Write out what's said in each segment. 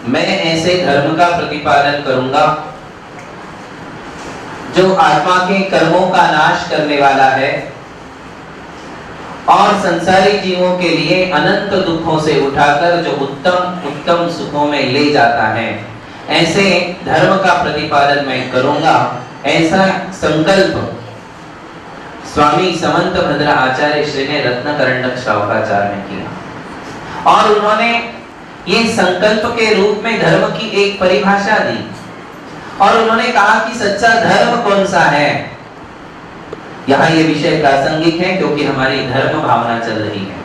मैं ऐसे धर्म का प्रतिपादन करूंगा जो आत्मा के कर्मों का नाश करने वाला है और संसारी जीवों के लिए अनंत दुखों से उठाकर जो उत्तम उत्तम सुखों में ले जाता है, ऐसे धर्म का प्रतिपादन मैं करूंगा। ऐसा संकल्प स्वामी समंत भद्र आचार्य श्री ने रत्नकरंडक श्रावकाचार्य ने किया और उन्होंने ये संकल्प के रूप में धर्म की एक परिभाषा दी और उन्होंने कहा कि सच्चा धर्म कौन सा है। यहाँ ये विषय प्रासंगिक है क्योंकि हमारी धर्म भावना चल रही है।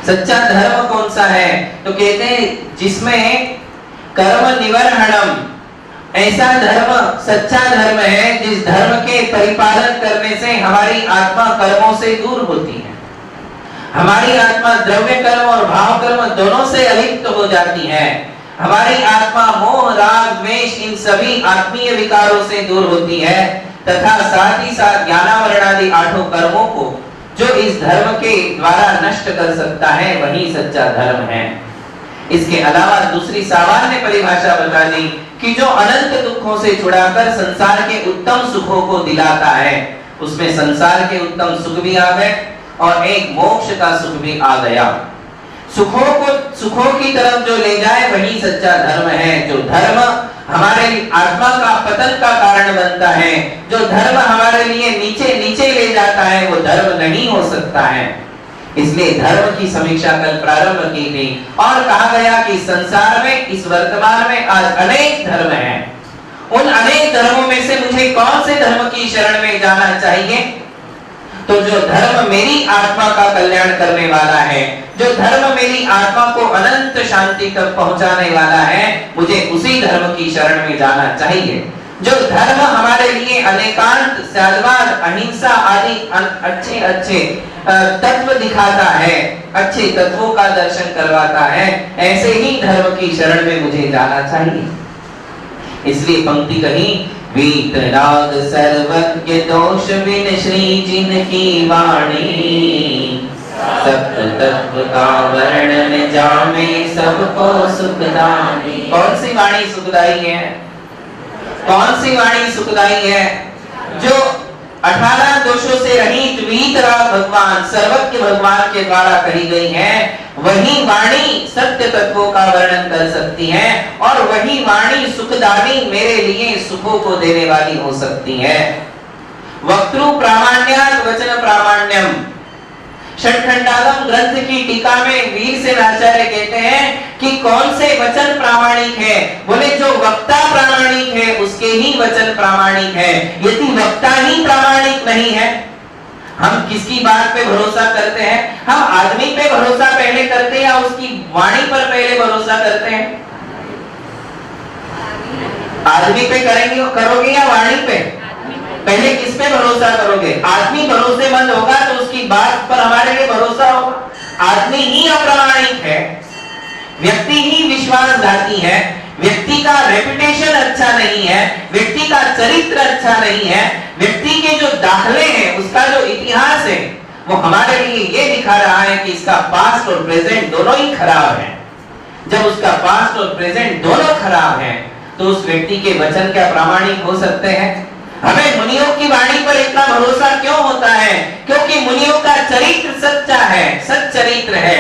सच्चा धर्म कौन सा है तो कहते हैं जिसमें कर्म निवर्हणम, ऐसा धर्म सच्चा धर्म है जिस धर्म के परिपालन करने से हमारी आत्मा कर्मों से दूर होती है, हमारी आत्मा द्रव्य कर्म और भाव कर्म दोनों से अलिप्त हो जाती है, हमारी आत्मा मोह राग द्वेष इन सभी आत्मीय विकारों से दूर होती है तथा साथ ही साथ ज्ञानावरण आदि आठों कर्मों को जो इस धर्म के द्वारा नष्ट कर सकता है वही सच्चा धर्म है। इसके अलावा दूसरी सामान्य परिभाषा बता दी कि जो अनंत दुखों से छुड़ाकर संसार के उत्तम सुखों को दिलाता है, उसमें संसार के उत्तम सुख भी आ गए और एक मोक्ष का सुख भी आ गया। सुखों की तरफ जो ले जाए वही सच्चा धर्म है। जो धर्म हमारे आत्मा का पतन का कारण बनता है, जो धर्म हमारे लिए नीचे नीचे ले जाता है, वो धर्म नहीं हो सकता है। इसलिए धर्म की समीक्षा कल प्रारंभ की थी और कहा गया कि संसार में इस वर्तमान में आज अनेक धर्म हैं। उन अनेक धर्मों में से मुझे कौन से धर्म की शरण में जाना चाहिए? तो जो धर्म मेरी आत्मा का कल्याण करने वाला है, जो धर्म मेरी आत्मा को अनंत शांति तक पहुंचाने वाला है, मुझे उसी धर्म की शरण में जाना चाहिए। जो धर्म हमारे लिए अनेकांत, सद्भाव, अहिंसा आदि अच्छे अच्छे तत्व दिखाता है, अच्छे तत्वों का दर्शन करवाता है, ऐसे ही धर्म की शरण में मुझे जाना चाहिए। इसलिए पंक्ति कही, वीतराग सर्वज्ञ दोष बिन श्री जिनकी वाणी, सप्त तत्व का वर्णन जामे सबको सुखदाई। कौन सी वाणी सुखदाई है? कौन सी वाणी सुखदाई है? जो 18 दोषों से रहित वीतराग भगवान, सर्वज्ञ भगवान के द्वारा कही गई है, वही वाणी सत्य तत्वों का वर्णन कर सकती है और वही वाणी सुखदायी, मेरे लिए सुखों को देने वाली हो सकती है। वक्तृ प्रामाण्यात् वचन प्रामाण्यम, षट्खंडागम ग्रंथ की टीका में वीरसेन आचार्य कहते हैं कि कौन से वचन प्रामाणिक है? बोले जो वक्ता प्रामाणिक है उसके ही वचन प्रामाणिक है। यदि वक्ता ही प्रामाणिक नहीं है, हम किसकी बात पे भरोसा करते हैं? हम आदमी पे भरोसा पहले करते हैं या उसकी वाणी पर पहले भरोसा करते हैं? आदमी पे करोगे या वाणी पे? पहले किस पे भरोसा करोगे? आदमी भरोसेमंद होगा तो उसकी बात पर हमारे लिए भरोसा होगा। आदमी ही अप्रामाणिक है, व्यक्ति ही विश्वासघाती है, व्यक्ति का रेपुटेशन अच्छा नहीं है, व्यक्ति का चरित्र अच्छा नहीं है, व्यक्ति के जो दाखले हैं, उसका जो इतिहास है, वो हमारे लिए ये दिखा रहा है कि इसका पास्ट और प्रेजेंट दोनों ही खराब है। जब उसका पास्ट और प्रेजेंट दोनों खराब हैं, तो उस व्यक्ति के वचन क्या प्रामाणिक हो सकते हैं? हमें मुनियों की वाणी पर इतना भरोसा क्यों होता है? क्योंकि मुनियों का चरित्र सच्चा है, सच्चरित्र है,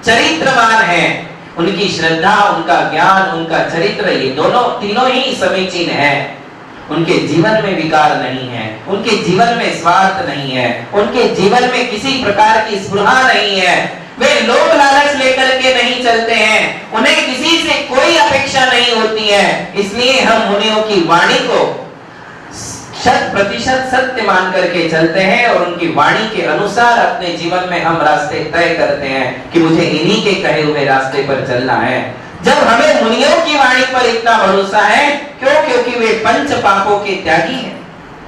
चरित्रवान है। उनकी श्रद्धा, उनका ज्ञान, उनका चरित्र, ये दोनों तीनों ही समीचीन है। उनके जीवन में विकार नहीं है, उनके जीवन में स्वार्थ नहीं है, उनके जीवन में किसी प्रकार की स्पृहा नहीं है। वे लोभ लालच लेकर के नहीं चलते हैं, उन्हें किसी से कोई अपेक्षा नहीं होती है। इसलिए हम मुनियों की वाणी को 100% सत्य मान करके चलते हैं और उनकी वाणी के अनुसार अपने जीवन में हम रास्ते तय करते हैं कि मुझे इन्हीं के कहे हुए रास्ते पर चलना है। जब हमें मुनियों की वाणी पर इतना भरोसा है, क्यों? क्योंकि वे पंच पापों के त्यागी हैं,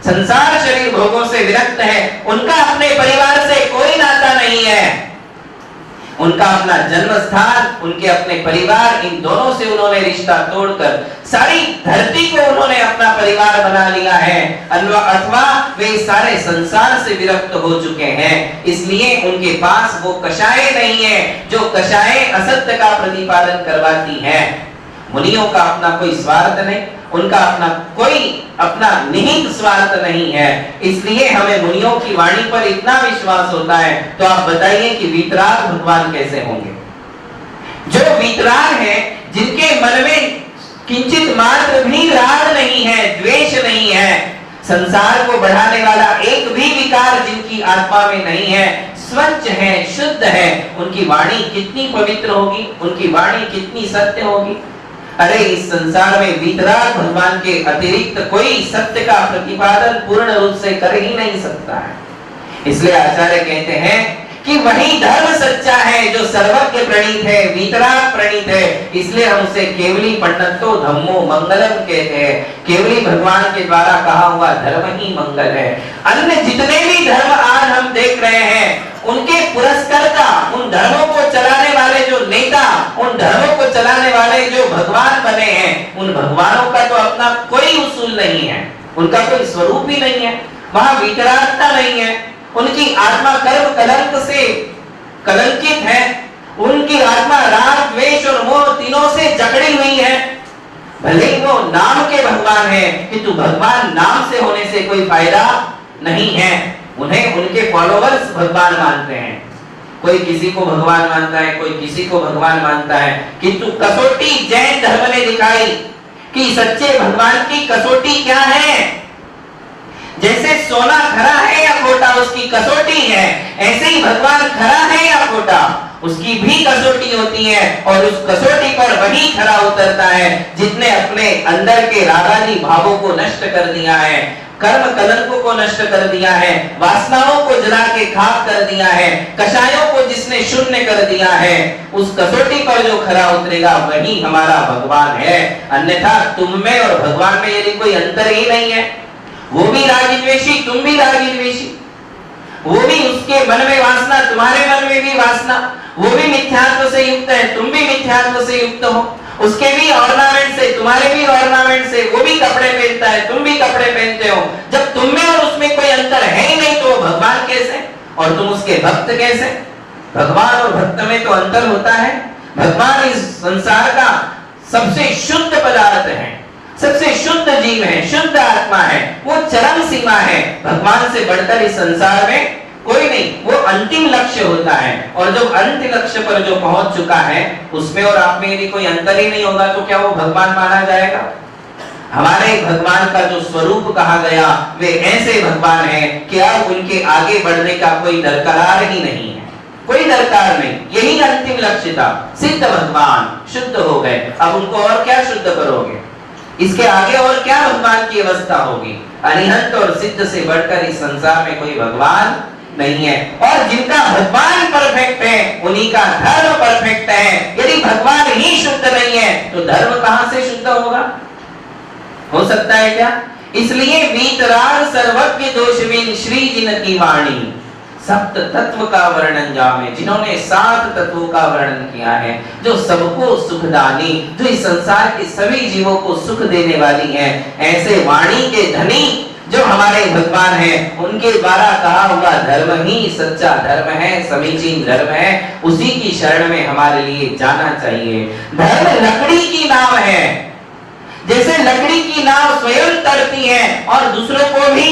संसार शरीर भोगों से विरक्त है, उनका अपने परिवार से कोई नाता नहीं है, उनका अपना जन्म स्थान, उनके अपने परिवार, इन दोनों से उन्होंने रिश्ता तोड़कर सारी धरती को उन्होंने अपना परिवार बना लिया है, अथवा वे सारे संसार से विरक्त हो चुके हैं। इसलिए उनके पास वो कषाय नहीं है जो कषाय असत्य का प्रतिपादन करवाती है। मुनियों का अपना कोई स्वार्थ नहीं, उनका अपना निहित स्वार्थ नहीं है, इसलिए हमें मुनियों की वाणी पर इतना विश्वास होता है। तो आप बताइए कि वीतराग भगवान कैसे होंगे? जो वीतराग है, जिनके मन में किंचित मात्र भी राग नहीं है, द्वेष नहीं है, संसार को बढ़ाने वाला एक भी विकार जिनकी आत्मा में नहीं है, स्वच्छ है, शुद्ध है, उनकी वाणी कितनी पवित्र होगी, उनकी वाणी कितनी सत्य होगी। अरे इस संसार में वीतराग भगवान के अतिरिक्त कोई सत्य का प्रतिपादन पूर्ण रूप से कर ही नहीं सकता है। इसलिए आचार्य कहते हैं कि वही धर्म सच्चा है जो सर्वज्ञ प्रणीत है, वीतराग प्रणीत है। इसलिए हम उसे केवली पंडितो धम्मो मंगलम कहते हैं। केवली भगवान के द्वारा कहा हुआ धर्म ही मंगल है। अन्य जितने भी धर्म आज हम देख रहे हैं, उनके पुरस्कर्ता, उन धर्मों को चलाने वाले जो नेता, उन धर्मों को चलाने वाले जो भगवान बने हैं, उन भगवानों का तो अपना कोई उसूल नहीं है, उनका कोई स्वरूप ही नहीं है, वहां वितरागता नहीं है, उनकी आत्मा कर्म कलंक से कलंकित है, उनकी आत्मा राग द्वेष और मोह तीनों से जकड़ी हुई है। भले ही वो नाम के भगवान है, किंतु भगवान नाम से होने से कोई फायदा नहीं है। उन्हें उनके फॉलोअर्स भगवान मानते हैं, कोई किसी को भगवान मानता है, कोई किसी को भगवान मानता है, किंतु कसौटी जैन धर्म ने दिखाई कि सच्चे भगवान की कसौटी क्या है। जैसे सोना खरा है या खोटा उसकी कसौटी है, ऐसे ही भगवान खरा है या खोटा उसकी भी कसौटी होती है, और उस कसौटी पर वही खरा उतरता है जिसने अपने अंदर के रागादी भावों को नष्ट कर दिया है, कर्म कलंकों को नष्ट कर दिया है, वासनाओं को जला के खाक कर दिया है, कषायों को जिसने शून्य कर दिया है, उस कसौटी पर जो खरा उतरेगा वही हमारा भगवान है। अन्यथा तुम में और भगवान में यदि कोई अंतर ही नहीं है, वो भी रागी द्वेषी, तुम भी रागी द्वेषी, वो भी उसके मन में वासना, तुम्हारे मन में भी वासना, वो भी मिथ्यात्व से युक्त है, तुम भी मिथ्यात्व से युक्त हो, उसके भी ऑर्नामेंट से, तुम्हारे भी ऑर्नामेंट से, वो भी कपड़े पहनता है, तुम भी कपड़े पहनते हो। जब तुम में और उसमें कोई अंतर है ही नहीं, तो वो भगवान कैसे और तुम उसके भक्त कैसे? भगवान और भक्त में तो अंतर होता है। भगवान इस संसार का सबसे शुद्ध पदार्थ है, सबसे शुद्ध जीव है, शुद्ध आत्मा है, वो चरम सीमा है। भगवान से बढ़कर इस संसार में कोई नहीं, वो अंतिम लक्ष्य होता है। और जो अंतिम लक्ष्य पर जो पहुंच चुका है, उसमें और आप में यदि कोई अंतर ही नहीं होगा, तो क्या वो भगवान माना जाएगा? हमारे भगवान का जो स्वरूप कहा गया, वे ऐसे भगवान हैं कि अब उनके आगे बढ़ने का कोई दरकार ही नहीं है, कोई दरकार नहीं। यही अंतिम लक्ष्य था। सिद्ध भगवान शुद्ध हो गए, अब उनको और क्या शुद्ध करोगे? इसके आगे और क्या भगवान की अवस्था होगी? अरिहंत और सिद्ध से बढ़कर इस संसार में कोई भगवान नहीं है। और जिनका भगवान परफेक्ट है, उन्हीं का धर्म परफेक्ट है। यदि भगवान ही शुद्ध नहीं है, तो धर्म कहां से शुद्ध होगा? हो सकता है क्या? इसलिए वीतराग सर्वज्ञ दोषविन श्री जिन की वाणी, सप्त तत्व का वर्णन जामे, जिन्होंने 7 तत्वों का वर्णन किया है, जो सबको सुखदानी, जो इस संसार के सभी जीवों को सुख देने वाली है, ऐसे वाणी के धनी जो हमारे भगवान हैं, उनके द्वारा कहा हुआ धर्म ही सच्चा धर्म है, समीचीन धर्म है। उसी की शरण में हमारे लिए जाना चाहिए। धर्म लकड़ी की नाव है, जैसे लकड़ी की नाव स्वयं तरती है और दूसरों को भी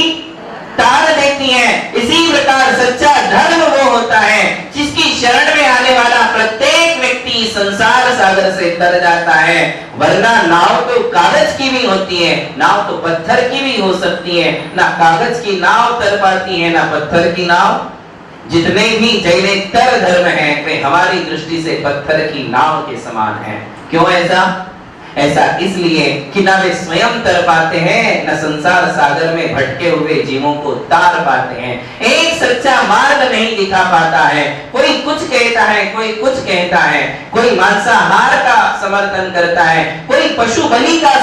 तार देती है, इसी प्रकार सच्चा धर्म वो होता है जिसकी शरण में आने वाला प्रत्येक व्यक्ति संसार सागर से तर जाता है। वरना नाव तो कागज की भी होती है, नाव तो पत्थर की भी हो सकती है। ना कागज की नाव तर पाती है, ना पत्थर की नाव। जितने भी जैनेतर धर्म हैं, वे हमारी दृष्टि से पत्थर की नाव के समान हैं। क्यों ऐसा? ऐसा इसलिए कि न वे स्वयं तर पाते हैं, न संसार सागर में भटके हुए जीवों को तार पाते हैं। एक सच्चा मार्ग नहीं दिखा पाता है। कोई कुछ कहता है, कोई कुछ कहता है, कोई मांसाहार का समर्थन करता है, कोई पशु बलि का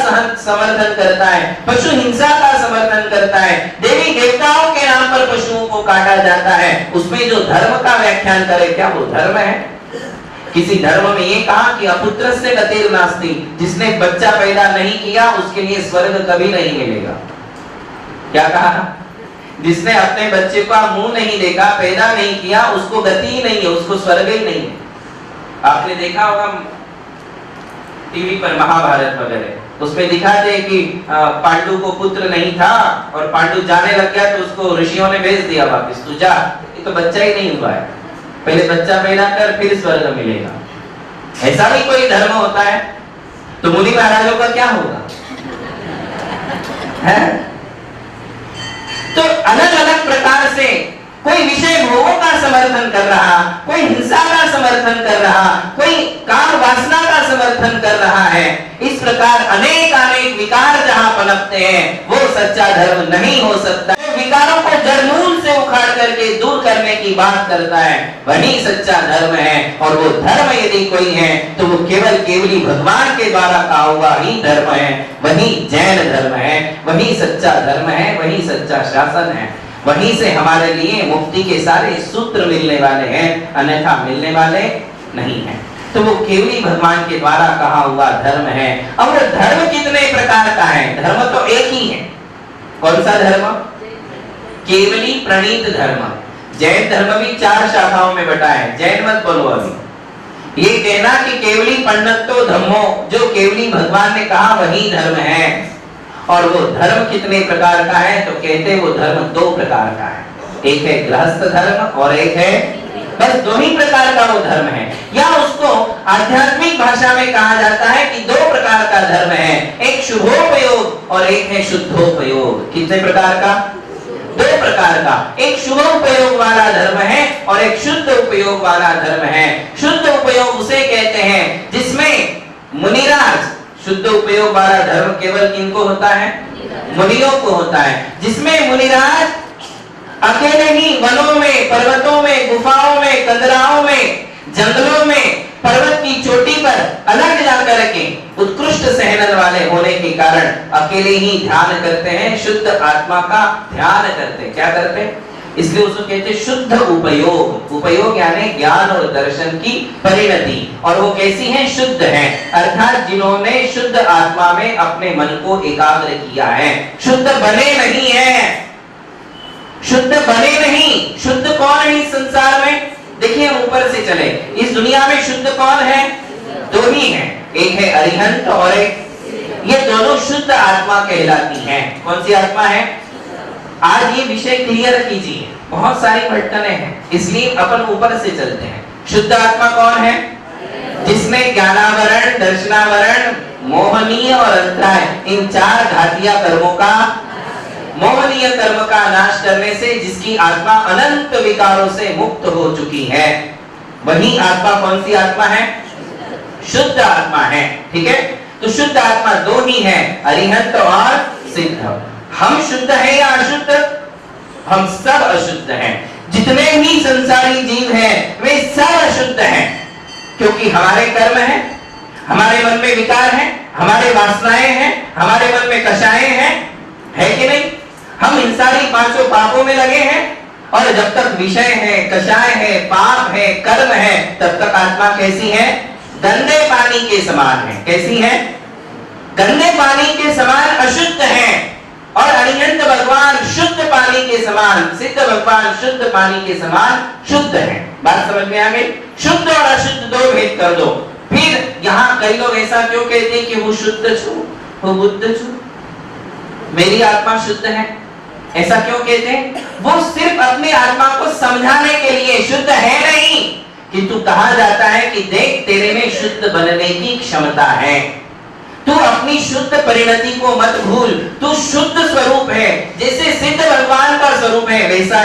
समर्थन करता है, पशु हिंसा का समर्थन करता है, देवी देवताओं के नाम पर पशुओं को काटा जाता है। उसमें जो धर्म का व्याख्यान करे, क्या वो धर्म है? किसी धर्म में ये कहा कि अपुत्रस्य गतिर् नास्ति, जिसने बच्चा पैदा नहीं किया उसके लिए स्वर्ग कभी नहीं मिलेगा। क्या कहा? जिसने अपने बच्चे का मुंह नहीं देखा, पैदा नहीं किया, उसको गति ही नहीं है, उसको स्वर्ग ही नहीं है। आपने देखा होगा टीवी पर महाभारत वगैरह, उसमें दिखाते कि पांडु को पुत्र नहीं था और पांडु जाने लग गया तो उसको ऋषियों ने भेज दिया वापस, तू जा, ये तो बच्चा ही नहीं हुआ है, पहले बच्चा पैदा कर फिर स्वर्ग मिलेगा। ऐसा भी कोई धर्म होता है? तो मुनि महाराजों का क्या होगा? है? तो अलग अलग प्रकार से कोई विषय भोगों का समर्थन कर रहा, कोई हिंसा का समर्थन कर रहा, कोई काम वासना का समर्थन कर रहा है। इस प्रकार अनेक अनेक विकार जहां पनपते हैं वो सच्चा धर्म नहीं हो सकता। विकारों को जड़मूल से उखाड़ करके दूर करने की बात करता है, वही सच्चा धर्म है। और वो धर्म यदि कोई है तो वो केवल केवली भगवान के द्वारा कहा हुआ ही धर्म है, वही जैन धर्म है, वही सच्चा धर्म है, वही सच्चा शासन है। वहीं से हमारे लिए मुक्ति के सारे सूत्र मिलने वाले हैं, अन्यथा मिलने वाले नहीं हैं। तो वो केवली भगवान के द्वारा कहा हुआ धर्म है। अब धर्म कितने प्रकार का है? धर्म तो एक ही है। कौन सा धर्म? केवली प्रणीत धर्म। जैन धर्म भी 4 शाखाओं में बटा है, जैन मत बोलो अभी। ये कहना कि केवली पंडितो धम्मो, जो केवली भगवान ने कहा वही धर्म है। और वो धर्म कितने प्रकार का है? तो कहते वो धर्म 2 प्रकार का है, एक है गृहस्थ धर्म और एक है, बस 2 ही प्रकार का वो धर्म है। या उसको आध्यात्मिक भाषा में कहा जाता है कि 2 प्रकार का धर्म है, एक शुभोपयोग और एक है शुद्धोपयोग। कितने प्रकार का? 2 प्रकार का। एक शुभ उपयोग वाला धर्म है और एक शुद्ध उपयोग वाला धर्म है। शुद्ध उपयोग उसे कहते हैं जिसमें मुनिराज, शुद्ध उपयोग वाला धर्म केवल किनको होता है? मुनियों को होता है। जिसमें मुनिराज अकेले ही वनों में, पर्वतों में, गुफाओं में, कंदराओं में, जंगलों में, पर्वत की चोटी पर अलग जाकर के उत्कृष्ट सहनन वाले होने के कारण अकेले ही ध्यान करते हैं, शुद्ध आत्मा का ध्यान करते हैं। क्या करते हैं? इसलिए उसको कहते हैं शुद्ध उपयोग। उपयोग यानी ज्ञान और दर्शन की परिणति। और वो कैसी है? शुद्ध है, अर्थात जिन्होंने शुद्ध आत्मा में अपने मन को एकाग्र किया है। शुद्ध बने नहीं है, शुद्ध बने नहीं। शुद्ध कौन है इस संसार में? देखिए हम ऊपर से चले, इस दुनिया में शुद्ध कौन है? 2 ही है, एक है अरिहंत और एक, ये दोनों शुद्ध आत्मा कहलाती हैं। कौन सी आत्मा है? आज ये विषय क्लियर कीजिए, बहुत सारी भटकने हैं, इसलिए अपन ऊपर से चलते हैं। शुद्ध आत्मा कौन है? जिसने ज्ञानावरण, दर्शनावरण, मोहनीय और अंतराय, इन 4 घातिया कर्मों का, मोहनीय कर्म का नाश करने से जिसकी आत्मा अनंत विकारों से मुक्त हो चुकी है, वही आत्मा कौन सी आत्मा है? शुद्ध आत्मा है। ठीक है, तो शुद्ध आत्मा 2 ही है, अरिहंत और सिद्ध। हम शुद्ध हैं या अशुद्ध? हम सब अशुद्ध हैं। जितने भी संसारी जीव हैं वे सब अशुद्ध हैं, क्योंकि हमारे कर्म हैं, हमारे मन में विकार हैं, हमारे वासनाएं हैं, हमारे मन में कषाएं हैं, है कि नहीं? हम इन सारी 5 पापों में लगे हैं। और जब तक विषय है, कषाय है, पाप है, कर्म है, तब तक आत्मा कैसी है? गंदे पानी के समान है। कैसी है? गंदे पानी के समान अशुद्ध है। और अरिहंत भगवान शुद्ध पानी के समान, सिद्ध भगवान शुद्ध पानी के समान शुद्ध है। बात समझ में आ गई? शुद्ध और अशुद्ध 2 भेद कर दो। फिर यहाँ कई लोग ऐसा क्यों कहते हैं कि वो शुद्ध छु, वो बुद्ध छु, मेरी आत्मा शुद्ध है, ऐसा क्यों कहते हैं? वो सिर्फ अपनी आत्मा को समझाने के लिए, शुद्ध है नहीं। किंतु कहा जाता है कि देख तेरे में शुद्ध बनने की क्षमता है, तू अपनी शुद्ध परिणति को मत भूल, तू शुद्ध स्वरूप है। जैसे सिद्ध भगवान का स्वरूप है वैसा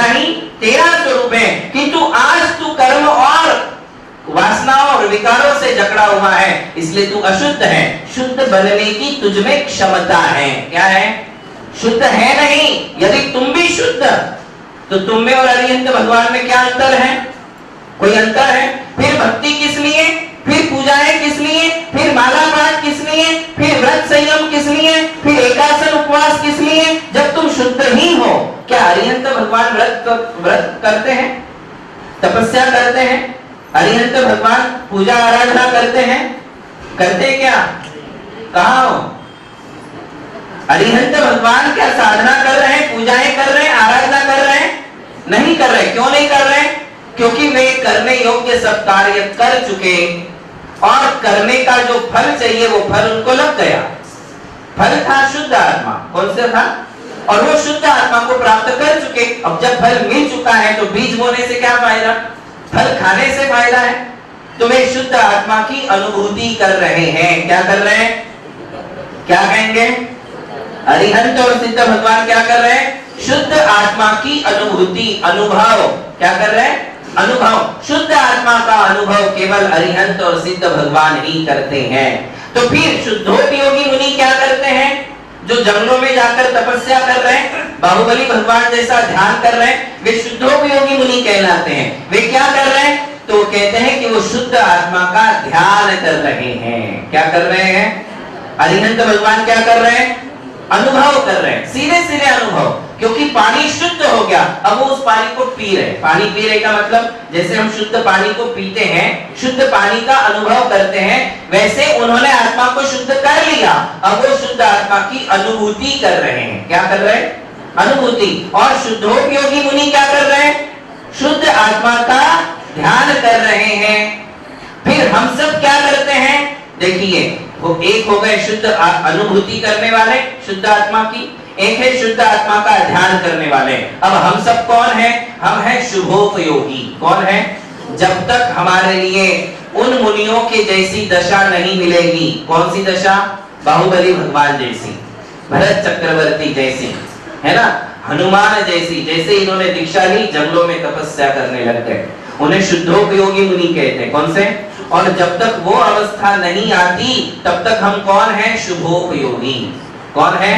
ही तेरा स्वरूप है। किंतु आज तू कर्म और वासनाओं और विकारों से जकड़ा हुआ है, इसलिए तू अशुद्ध है। शुद्ध बनने की तुझमें क्षमता है। क्या है? शुद्ध है नहीं। यदि तुम भी शुद्ध, तो तुम में और अरिहंत भगवान में क्या अंतर है? कोई अंतर है? फिर भक्ति किस लिए? फिर पूजाएं किस लिए? फिर माला पाठ किस लिए? फिर व्रत संयम किस लिए? फिर एकासन उपवास किस लिए? जब तुम शुद्ध ही हो। क्या अरिहंत भगवान व्रत करते हैं, तपस्या करते हैं? अरिहंत भगवान पूजा आराधना करते हैं? करते क्या? कहाँ हो? अरिहंत भगवान क्या साधना कर रहे हैं, पूजाएं कर रहे हैं, आराधना कर रहे हैं? नहीं कर रहे। क्यों नहीं कर रहे? क्योंकि वे करने योग्य सब कार्य कर चुके और करने का जो फल चाहिए वो फल उनको लग गया। फल था शुद्ध आत्मा, कौन सा था? और वो शुद्ध आत्मा को प्राप्त कर चुके। अब जब फल मिल चुका है तो बीज बोने से क्या फायदा? फल खाने से फायदा है। तो वे शुद्ध आत्मा की अनुभूति कर रहे हैं। क्या कर रहे हैं? क्या कहेंगे? अरिहंत और सिद्ध भगवान क्या कर रहे हैं? शुद्ध आत्मा की अनुभूति, अनुभव। क्या कर रहे हैं? अनुभव। शुद्ध आत्मा का अनुभव केवल अरिहंत और सिद्ध भगवान ही करते हैं। तो फिर शुद्धोपयोगी मुनि क्या करते हैं? जो जंगलों में जाकर तपस्या कर रहे हैं, बाहुबली भगवान जैसा ध्यान कर रहे हैं, वे शुद्धोपयोगी मुनि कहलाते हैं। वे क्या कर रहे हैं? तो कहते हैं कि वो शुद्ध आत्मा का ध्यान कर रहे हैं। क्या कर रहे हैं? अरिहंत भगवान क्या कर रहे हैं? अनुभव कर रहे हैं, सीधे सीधे अनुभव। क्योंकि पानी शुद्ध हो गया, अब वो उस पानी को पी रहे। पानी पी रहे का मतलब जैसे हम शुद्ध पानी को पीते हैं, शुद्ध पानी का अनुभव करते हैं, वैसे उन्होंने आत्मा को शुद्ध कर लिया। अब वो शुद्ध आत्मा की अनुभूति कर रहे हैं। क्या कर रहे हैं? अनुभूति। और शुद्धोपयोगी मुनि क्या कर रहे हैं? शुद्ध आत्मा का ध्यान कर रहे हैं। फिर हम सब क्या करते हैं? देखिए, वो एक हो गए शुद्ध अनुभूति करने वाले शुद्ध आत्मा की, एक है शुद्ध आत्मा का ध्यान करने वाले। अब हम सब कौन हैं? हम हैं शुभोपयोगी। कौन है? जब तक हमारे लिए उन मुनियों के जैसी दशा नहीं मिलेगी। कौन सी दशा? बाहुबली भगवान जैसी, भरत चक्रवर्ती जैसी, है ना, हनुमान जैसी। जैसे इन्होंने दीक्षा ली, जंगलों में तपस्या करने लग गए, उन्हें शुद्धोपयोगी मुनि कहते हैं। कौन से? और जब तक वो अवस्था नहीं आती तब तक हम कौन है? शुभोपयोगी। कौन है?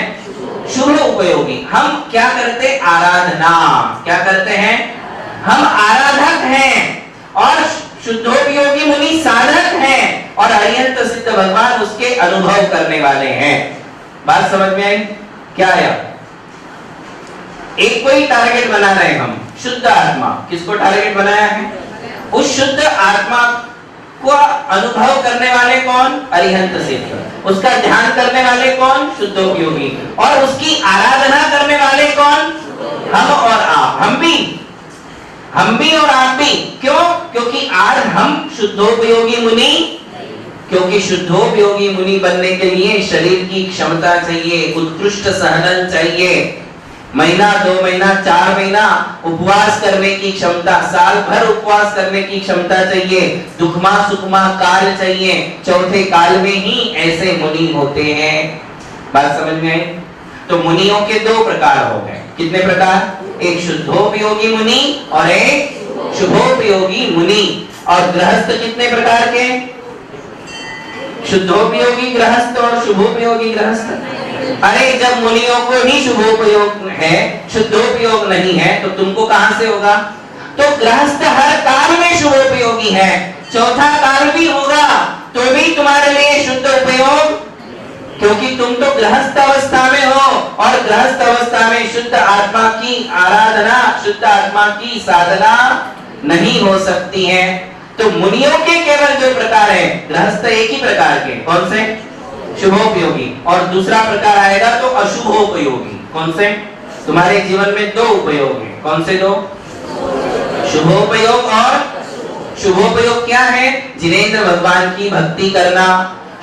शुभ उपयोगी। हम क्या करते? आराधना। क्या करते हैं? हम आराधक हैं। और शुद्धोपयोगी मुनि साधक हैं। और अरिहंत सिद्ध भगवान उसके अनुभव करने वाले हैं। बात समझ में आई? क्या आया? एक कोई टारगेट बना रहे हैं हम, शुद्ध आत्मा। किसको टारगेट बनाया है? उस शुद्ध आत्मा को अनुभव करने वाले कौन? अरिहंत सिद्ध। उसका ध्यान करने वाले कौन? शुद्धोपयोगी। और उसकी आराधना करने वाले कौन? हम और आप। हम भी और आप भी। क्यों? क्योंकि आज हम शुद्धोपयोगी मुनि, क्योंकि शुद्धोपयोगी मुनि बनने के लिए शरीर की क्षमता चाहिए, उत्कृष्ट सहनन चाहिए, महीना 2 महीना 4 महीना उपवास करने की क्षमता, साल भर उपवास करने की क्षमता चाहिए, दुखमा सुखमा काल चाहिए। चौथे काल में ही ऐसे मुनि होते हैं। बात समझ में आई? तो मुनियों के 2 प्रकार हो गए। कितने प्रकार? एक शुद्धोपयोगी मुनि और एक शुभोपयोगी मुनि। और गृहस्थ कितने प्रकार के? शुद्धोपयोगी गृहस्थ और शुभोपयोगी गृहस्थ। अरे जब मुनियों को ही शुभोपयोग है, शुद्धोपयोग नहीं है, तो तुमको कहां से होगा? तो गृहस्थ हर काल में शुभोपयोगी है, चौथा काल भी होगा तो भी तुम्हारे लिए शुद्ध उपयोग, क्योंकि तुम तो गृहस्थ अवस्था में हो। और गृहस्थ अवस्था में शुद्ध आत्मा की आराधना, शुद्ध आत्मा की साधना नहीं हो सकती है। तो मुनियों के केवल 2 प्रकार है, गृहस्थ एक ही प्रकार के। कौन से? शुभोपयोगी। और दूसरा प्रकार आएगा तो अशुभोपयोगी। कौन से? तुम्हारे जीवन में 2 उपयोग है। कौन से 2? शुभोपयोग और शुभोपयोग क्या है? जिनेंद्र भगवान की भक्ति करना,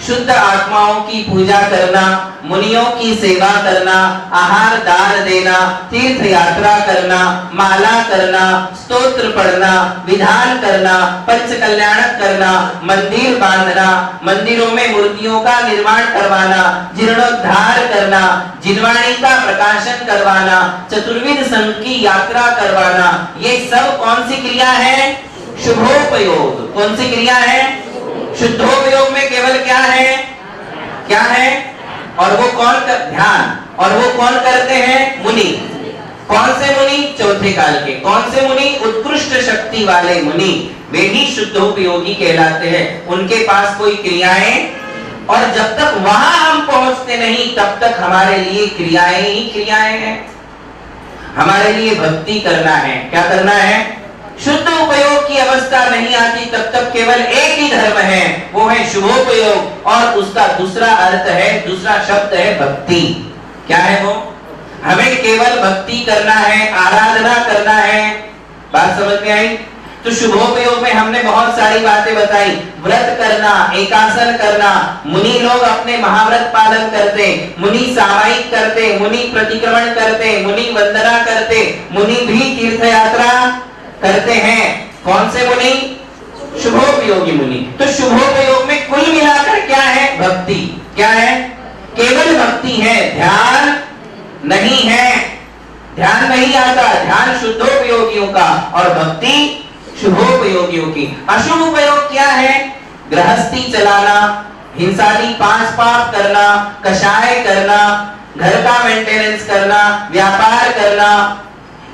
शुद्ध आत्माओं की पूजा करना, मुनियों की सेवा करना, आहार दान देना, तीर्थ यात्रा करना, माला करना, स्तोत्र पढ़ना, विधान करना, पंच कल्याणक करना, मंदिर बांधना, मंदिरों में मूर्तियों का निर्माण करवाना, जीर्णोद्धार करना, जिनवाणी का प्रकाशन करवाना, चतुर्विध संघ की यात्रा करवाना, ये सब कौन सी क्रिया है? शुभोपयोग। कौन सी क्रिया है? शुद्धोपयोग में केवल क्या है? क्या है? और वो कौन कर? ध्यान। और वो कौन करते हैं? मुनि। कौन से मुनि? चौथे काल के। कौन से मुनि? उत्कृष्ट शक्ति वाले मुनि। वे ही शुद्धोपयोगी कहलाते हैं। उनके पास कोई क्रियाएं, और जब तक वहां हम पहुंचते नहीं तब तक हमारे लिए क्रियाएं ही क्रियाएं हैं। हमारे लिए भक्ति करना है। क्या करना है? शुद्ध उपयोग की अवस्था नहीं आती तब तक केवल एक ही धर्म है, वो है शुभोपयोग। और उसका दूसरा अर्थ है, दूसरा शब्द है भक्ति। क्या है वो? हमें केवल भक्ति करना है, आराधना करना है। बात समझ में आई? तो शुभोपयोग में हमने बहुत सारी बातें बताई। व्रत करना, एकासन करना, मुनि लोग अपने महाव्रत पालन करते, मुनि सामायिक करते, मुनि प्रतिक्रमण करते, मुनि वंदना करते, मुनि भी तीर्थ यात्रा करते हैं। कौन से मुनि? शुभोपयोगी मुनि। तो शुभोपयोग में कुल मिलाकर क्या है? भक्ति। क्या है? केवल भक्ति है, ध्यान नहीं है। ध्यान नहीं आता। ध्यान शुद्धोपयोगियों का और भक्ति शुभोपयोगियों की। अशुभ उपयोग क्या है? गृहस्थी चलाना, हिंसादी 5 पाप करना, कषाय करना, घर का मेंटेनेंस करना, व्यापार करना,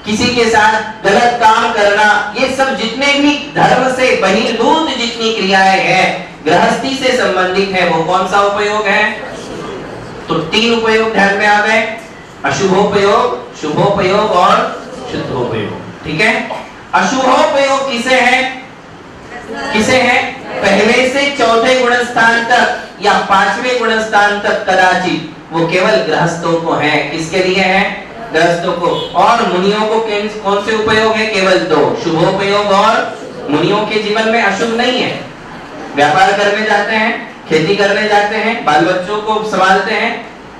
किसी के साथ गलत काम करना, ये सब जितने भी धर्म से बहिर्भूत जितनी क्रियाएं हैं, गृहस्थी से संबंधित है, वो कौन सा उपयोग है? तो 3 उपयोग ध्यान में आ गए, अशुभोपयोग, शुभोपयोग और शुद्धोपयोग। ठीक है। अशुभोपयोग किसे है? किसे है? पहले से चौथे गुणस्थान तक या 5वें गुणस्थान तक कदाचित, वो केवल गृहस्थों को है। किसके लिए है? गृहस्थों को। और मुनियों को कौन से उपयोग है? केवल 2, शुभोपयोग और मुनियों के जीवन में अशुभ नहीं है। व्यापार करने जाते हैं, खेती करने जाते हैं, बाल बच्चों को संभालते हैं,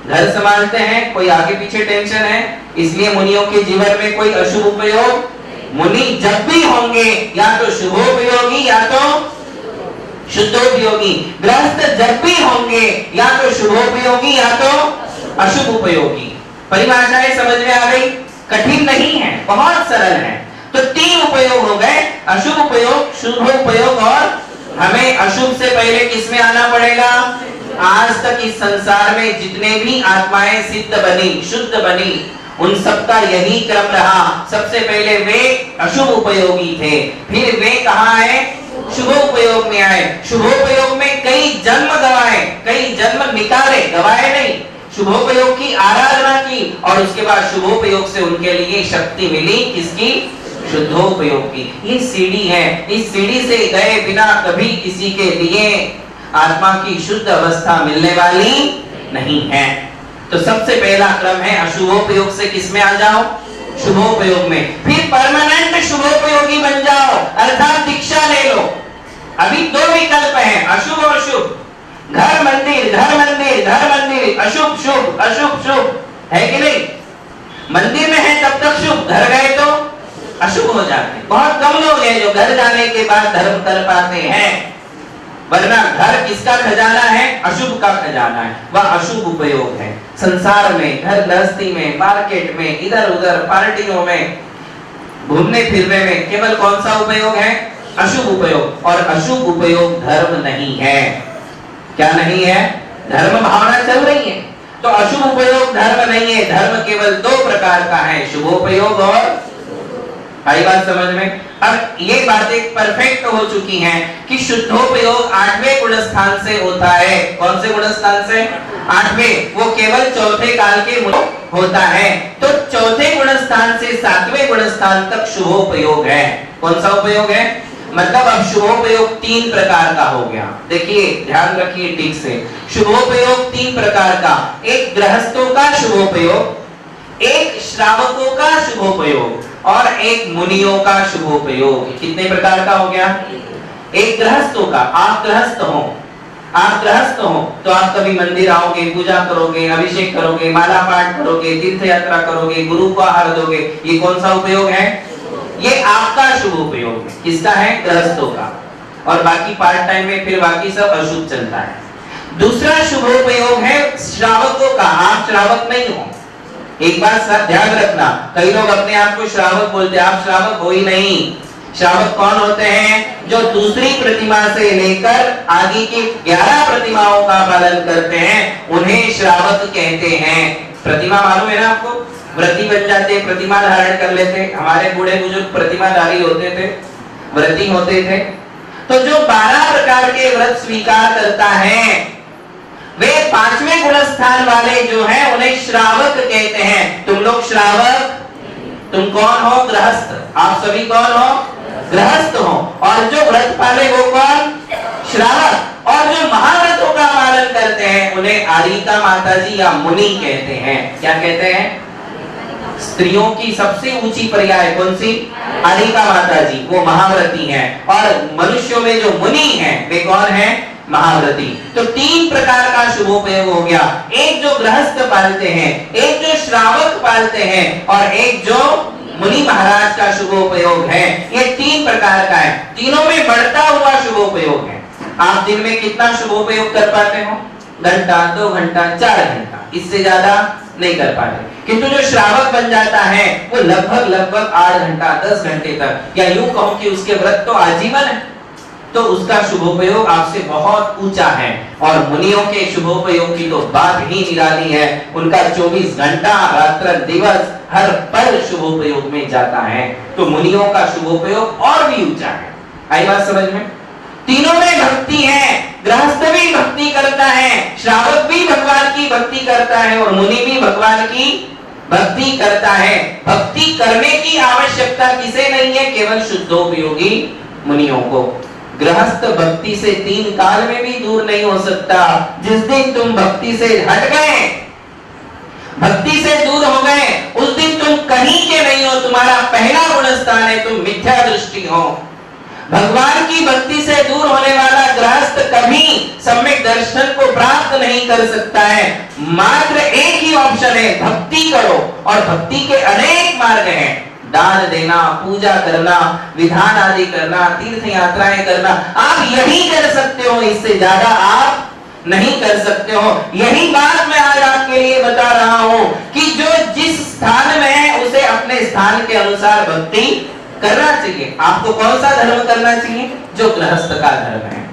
घर संभालते हैं, कोई आगे पीछे टेंशन है, इसलिए मुनियों के जीवन में कोई अशुभ उपयोग। मुनि जब भी होंगे या तो शुभोपयोगी या तो शुद्धोपयोगी। गृहस्थ जब भी होंगे या तो शुभोपयोगी या तो अशुभ उपयोगी। परिभाषाएं समझ में आ गई? कठिन नहीं है, बहुत सरल है। तो 3 उपयोग हो गए, अशुभ उपयोग, शुभ उपयोग। और हमें अशुभ से पहले किसमें आना पड़ेगा? आज तक इस संसार में जितने भी आत्माएं सिद्ध बनी, शुद्ध बनी, उन सबका यही क्रम रहा। सबसे पहले वे अशुभ उपयोगी थे, फिर वे कहाँ आए? शुभोपयोग में आए। शुभोपयोग में कई जन्म गवाए, कई जन्म निकाले, गवाए नहीं, शुभोपयोग की आराधना की, और उसके बाद शुभोपयोग से उनके लिए शक्ति मिली। किसकी? शुद्धोपयोग की। ये सीढ़ी है, इस सीढ़ी से गए बिना कभी किसी के लिए आत्मा की शुद्ध अवस्था मिलने वाली नहीं है। तो सबसे पहला क्रम है अशुभोपयोग से किसमें आ जाओ? शुभोपयोग में। फिर परमानेंट शुभोपयोगी बन जाओ, अर्थात दीक्षा ले लो। अभी 2 विकल्प हैं, अशुभ और शुभ। घर मंदिर, घर मंदिर, घर मंदिर, अशुभ शुभ, अशुभ शुभ, है कि नहीं? मंदिर में है तब तक शुभ, घर गए तो अशुभ हो जाते। बहुत कम लोग हैं जो घर जाने के बाद धर्म कर पाते हैं, वरना घर किसका खजाना है? अशुभ का खजाना है, वह अशुभ उपयोग है। संसार में, घर गृहस्थी में, मार्केट में, इधर उधर पार्टियों में, घूमने फिरने में केवल कौन सा उपयोग है? अशुभ उपयोग। और अशुभ उपयोग धर्म नहीं है। क्या नहीं है? धर्म भावना चल रही है, तो अशुभ उपयोग धर्म नहीं है। धर्म केवल 2 प्रकार का है, शुभोपयोग और। आई बात समझ में? अब ये बातें परफेक्ट हो चुकी हैं कि शुद्धोपयोग 8वें गुणस्थान से होता है। कौन से गुणस्थान से? 8वें। वो केवल चौथे काल के होता है। तो चौथे गुणस्थान से 7वें गुणस्थान तक शुभोपयोग है। कौन सा उपयोग है? मतलब अब शुभोपयोग 3 प्रकार का हो गया। देखिए, ध्यान रखिए ठीक से। शुभोपयोग 3 प्रकार का, एक गृहस्थों का शुभोपयोग, एक श्रावकों का शुभोपयोग और एक मुनियों का शुभोपयोग। कितने प्रकार का हो गया? एक गृहस्थों का, आप गृहस्थ हो, आप गृहस्थ हो तो आप कभी मंदिर आओगे, पूजा करोगे, अभिषेक करोगे, माला पाठ करोगे, तीर्थ यात्रा करोगे, गुरु को आहार दोगे। ये कौन सा उपयोग है? ये आपका शुभ उपयोग है। किसका है? गृहस्थों का। और बाकी पार्ट टाइम में फिर बाकी सब अशुभ चलता है। दूसरा शुभोपयोग है श्रावकों का। आप श्रावक नहीं हो, एक बात ध्यान रखना, कई लोग अपने आप को श्रावक बोलते हैं, आप श्रावक हो ही नहीं। श्रावक कौन होते हैं? जो दूसरी प्रतिमा से लेकर आगे की 11 प्रतिमाओं का पालन करते हैं, उन्हें श्रावक कहते हैं। प्रतिमा मालूम है ना आपको? व्रती बन जाते, प्रतिमा धारण कर लेते। हमारे बूढ़े बुजुर्ग प्रतिमाधारी होते थे, व्रती होते थे। तो जो 12 प्रकार के व्रत स्वीकार करता है, वे 5वें गुणस्थान वाले जो हैं उन्हें श्रावक कहते हैं। तुम लोग श्रावक, तुम कौन हो? गृहस्थ। आप सभी कौन हो? गृहस्थ हो। और जो व्रत पाले वो कौन? श्रावक। और जो महाव्रतों का पालन करते हैं उन्हें आरिका माताजी या मुनि कहते हैं। क्या कहते हैं? स्त्रियों की सबसे ऊंची पर्याय कौन सी? अनिका माता जी, वो महाव्रती हैं। और मनुष्यों में जो मुनि हैं वे कौन हैं? महाव्रती। तो 3 प्रकार का शुभोपयोग हो गया, एक जो गृहस्थ पालते हैं, एक जो श्रावक पालते हैं, और एक जो मुनि महाराज का शुभोपयोग है। ये 3 प्रकार का है, तीनों में बढ़ता हुआ शुभोपयोग है। आप दिन में कितना शुभोपयोग कर पाते हो? घंटा, 2 घंटा, 4 घंटा, इससे ज्यादा नहीं कर पाते। किंतु जो श्रावक बन जाता है वो लगभग 8 घंटा, 10 घंटे तक, या यूं कहूं कि उसके व्रत तो आजीवन है, तो उसका शुभोपयोग आपसे बहुत ऊंचा है। और मुनियों के शुभोपयोग की तो बात ही निराली है। उनका 24 घंटा रात्र दिवस हर पल शुभोपयोग में जाता है। तो मुनियों का शुभोपयोग और भी ऊंचा है। आई बात समझ में? तीनों में भक्ति है, गृहस्थ भी भक्ति करता है, श्रावक भी भगवान की भक्ति करता है, और मुनि भी भगवान की भक्ति करता है। भक्ति करने की आवश्यकता किसे नहीं है? केवल शुद्धोपयोगी मुनियों को। गृहस्थ भक्ति से 3 काल में भी दूर नहीं हो सकता। जिस दिन तुम भक्ति से हट गए, भक्ति से दूर हो गए, उस दिन तुम कहीं के नहीं हो। तुम्हारा पहला गुणस्थान है तुम मिथ्या दृष्टि हो। भगवान की भक्ति से दूर होने वाला गृहस्थ कभी सम्यक दर्शन को प्राप्त नहीं कर सकता है। मात्र एक ही ऑप्शन है, भक्ति करो, और भक्ति के अनेक मार्ग हैं। दान देना, पूजा करना, विधान आदि करना, तीर्थ यात्राएं करना, आप यही कर सकते हो, इससे ज्यादा आप नहीं कर सकते हो। यही बात मैं आज आपके लिए बता रहा हूं कि जो जिस स्थान में है उसे अपने स्थान के अनुसार भक्ति करना चाहिए। आपको कौन सा धर्म करना चाहिए? जो गृहस्थ का धर्म है।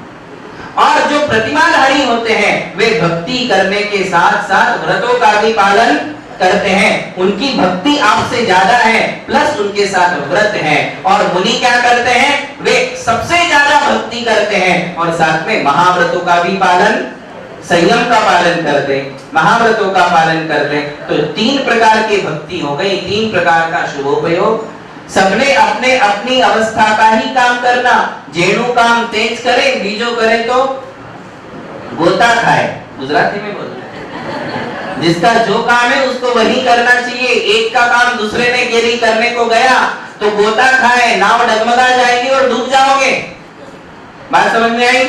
और जो प्रतिमाधारी होते हैं वे भक्ति करने के साथ साथ व्रतों का भी पालन करते हैं। उनकी भक्ति आपसे ज्यादा है, प्लस उनके साथ व्रत है। और मुनि क्या करते हैं? वे सबसे ज्यादा भक्ति करते हैं और साथ में महाव्रतों का भी पालन, संयम का पालन करते, महाव्रतों का पालन करते। तो 3 प्रकार की भक्ति हो गई, 3 प्रकार का शुभोपयोग। सबने अपने अपनी अवस्था का ही काम करना। जेणु काम तेज करे, बीजो करे तो गोता खाए, गुजराती में बोलते हैं। जिसका जो काम है उसको वही करना चाहिए। एक का काम दूसरे ने गेली करने को गया तो गोता खाए, नाव डगमगा जाएगी और डूब जाओगे। बात समझ में आई?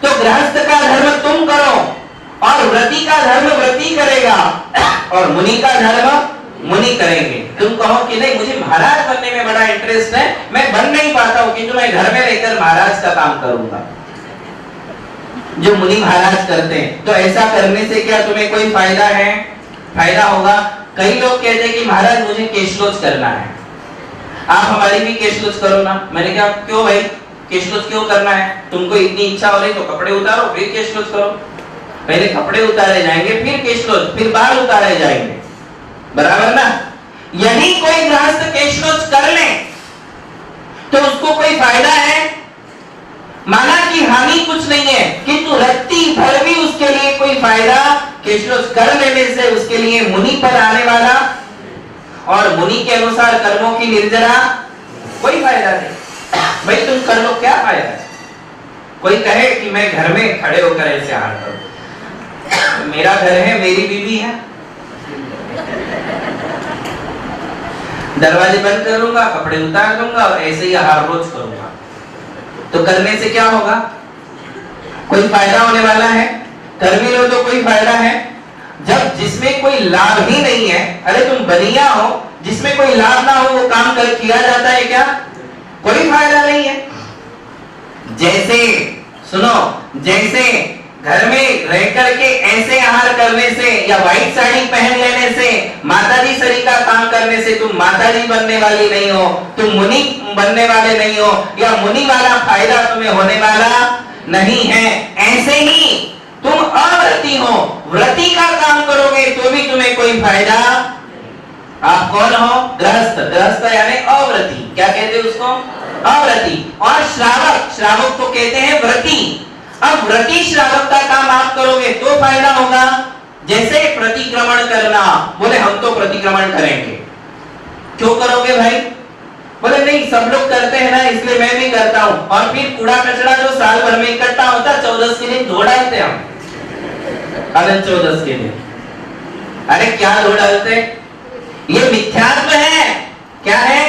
तो गृहस्थ का धर्म तुम करो और व्रती का धर्म व्रती करेगा और मुनि का धर्म मुनि करेंगे। तुम कहो कि नहीं मुझे महाराज बनने में बड़ा इंटरेस्ट है, मैं बन नहीं पाता हूं, किंतु मैं घर में रहकर महाराज का काम करूंगा, जो मुनि महाराज करते हैं। तो ऐसा करने से क्या तुम्हें कोई फायदा है? फायदा होगा। कई लोग कहते हैं कि महाराज मुझे केशलोच करना है, आप हमारी भी केशलोच करो ना। मैंने कहा क्यों भाई, केशलोच क्यों करना है? तुमको इतनी इच्छा हो रही तो कपड़े उतारो फिर केशलोच करो। पहले कपड़े उतारे जाएंगे फिर केशलोच, फिर बाल उतारे जाएंगे, बराबर ना? यदि कोई गृहस्थ केशलोच कर ले तो उसको कोई फायदा है? माना कि हानि कुछ नहीं है, किंतु रत्ती भर भी उसके लिए कोई फायदा केशलोच कर लेने से उसके लिए मुनि पर आने वाला और मुनि के अनुसार कर्मों की निर्जरा कोई फायदा नहीं। भाई तुम कर लो, क्या फायदा है? कोई कहे कि मैं घर में खड़े होकर ऐसे हार करूं, मेरा घर है, मेरी बीवी है, दरवाजे बंद करूंगा, कपड़े उतार दूंगा और ऐसे ही हार रोज करूंगा, तो करने से क्या होगा? कोई फायदा होने वाला है? कर भी लो तो कोई फायदा है? जब जिसमें कोई लाभ ही नहीं है, अरे तुम बनिया हो, जिसमें कोई लाभ ना हो वो काम कर किया जाता है क्या? कोई फायदा नहीं है। जैसे सुनो, जैसे घर में रह करके ऐसे आहार करने से या व्हाइट साड़ी पहन लेने से, माताजी सरी का काम करने से तुम माताजी बनने वाली नहीं हो, तुम मुनि बनने वाले नहीं हो, या मुनि वाला फायदा तुम्हें होने वाला नहीं है। ऐसे ही तुम अव्रती हो, व्रती का काम करोगे तो भी तुम्हें कोई फायदा। आप कौन हो? गृहस्थ। गृहस्थ यानी अव्रती। क्या कहते हैं उसको? अव्रती। और श्रावक, श्रावक को कहते हैं व्रती। अब व्रती श्रावक का काम आप करोगे तो फायदा होगा। जैसे प्रतिक्रमण करना, बोले हम तो प्रतिक्रमण करेंगे। क्यों करोगे भाई? बोले नहीं सब लोग करते हैं ना इसलिए मैं भी करता हूं। और फिर कूड़ा कचरा जो साल भर में इकट्ठा होता 14 के दिन धो डालते हम, अनंत 14 के दिन। अरे क्या धो डालते? ये मिथ्यात्व है। क्या है?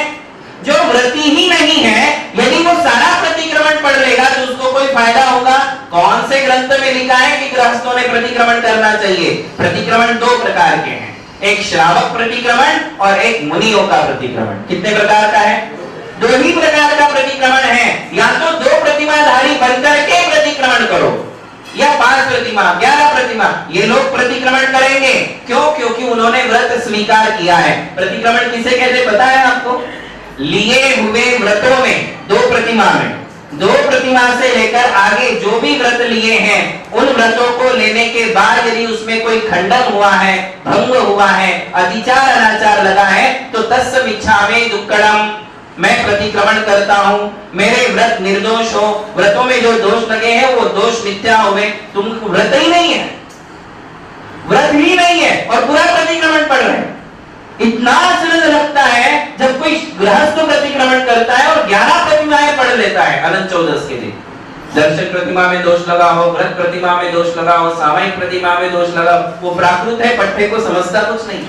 जो व्रती ही नहीं है, यदि वो सारा प्रतिक्रमण पढ़ लेगा तो उसको कोई फायदा होगा? कौन से ग्रंथ में लिखा है कि गृहस्थों ने प्रतिक्रमण करना चाहिए? प्रतिक्रमण दो प्रकार के हैं, एक श्रावक प्रतिक्रमण और एक मुनियों का प्रतिक्रमण। कितने प्रकार का है? दो ही प्रकार का प्रतिक्रमण है। या तो 2 प्रतिमाधारी बनकर के प्रतिक्रमण करो, या 5 प्रतिमा 11 प्रतिमा ये लोग प्रतिक्रमण करेंगे। क्यों? क्योंकि उन्होंने व्रत स्वीकार किया है। प्रतिक्रमण किसे कहते पता है आपको? लिए हुए व्रतों में 2 प्रतिमा में 2 प्रतिमा से लेकर आगे जो भी व्रत लिए हैं, उन व्रतों को लेने के बाद यदि उसमें कोई खंडन हुआ है, भंग हुआ है, अतिचार अनाचार लगा है, तो तस्य मिच्छामि दुक्कडम, मैं प्रतिक्रमण करता हूं, मेरे व्रत निर्दोष हो। व्रतों में जो दोष लगे हैं वो दोष मिथ्या हुए। तुम व्रत ही नहीं है, व्रत ही नहीं है और पूरा प्रतिक्रमण पढ़ रहे हैं। इतना आश्चर्य लगता है जब कोई गृहस्थ प्रतिक्रमण करता है और 11 प्रतिमाएं पढ़ लेता है अनंत चौदस के दिन। दर्शन प्रतिमा में दोष लगा हो, व्रत प्रतिमा में दोष लगा हो, सामयिक प्रतिमा में दोष लगा, वो प्राकृत है, पट्टे को समझता कुछ नहीं